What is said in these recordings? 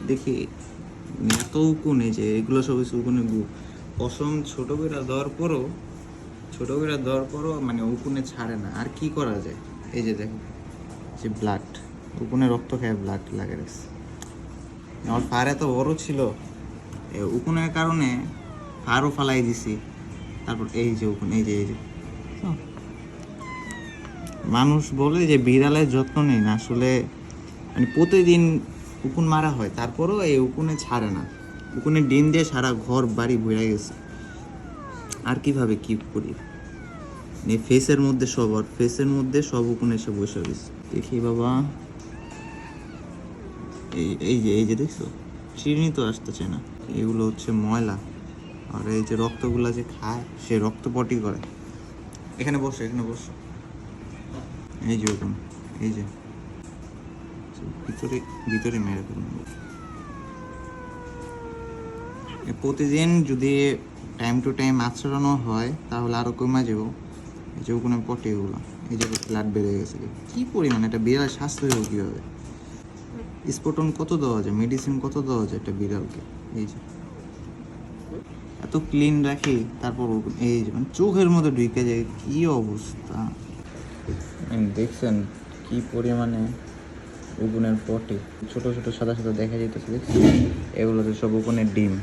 দেখি এত উকুন, এই যে এগুলো সব হচ্ছে উকুনের গু। পশম ছোট করে দেওয়ার পরও মানে উকুনে ছাড়ে না। আর কি করা যায়? এই যে দেখো, যে ব্লাড, উকুনে রক্ত খেয়ে ব্লাড লাগে রাখছে। আমার ফার এত বড় ছিল, উকুনের কারণে ফারও ফালাই দিছি। তারপর এই যে উকুন, এই যে মানুষ বলে যে বিড়ালের যত্ন নেই না, আসলে মানে প্রতিদিন উকুন মারা হয়, তারপরেও এই উকুনে ছাড়ে না। উকুনের ডিম দিয়ে সারা ঘর বাড়ি ভরে গেছে। আর কিভাবে কি করি? এই ফেসের মধ্যে সব উকুন এসে বসে গেছে। দেখি বাবা, এই যে দেখছো, চিনি তো আসতেছে না। এগুলো হচ্ছে ময়লা। আর এই যে রক্তগুলা যে খায়, সে রক্ত পটি করে। এখানে বসো। এই যে উকুন, এই যে ভিতরে মেরে ফেলুন। প্রতিদিন যদি টাইম টু টাইম আচড়ানো হয় তাহলে আরও কমে যাবো। এই যে ওখানে পটে এগুলো, এই যে ব্লাড বেড়ে গেছে। কি পরিমাণে একটা বিড়াল স্বাস্থ্য হইব কীভাবে? স্পটন কত দেওয়া যায়, মেডিসিন কত দেওয়া যায় একটা বিড়ালকে? এই যে এত ক্লিন রাখি, তারপর এই যে মানে চোখের মধ্যে ঢুকে যায়। কি অবস্থা দেখছেন? কি পরিমাণে উকুনের পটে ছোট ছোট সাদা সাদা দেখা যেতেছে, দেখছেন? এগুলো তো সব উকুনের ডিম।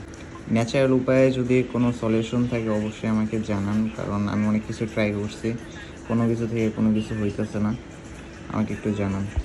ন্যাচারাল উপায়ে যদি কোনো সলিউশন থাকে অবশ্যই আমাকে জানান, কারণ আমি অনেক কিছু ট্রাই করছি, কোনো কিছু থেকে কোনো কিছু হইতেছে না। আমাকে একটু জানান।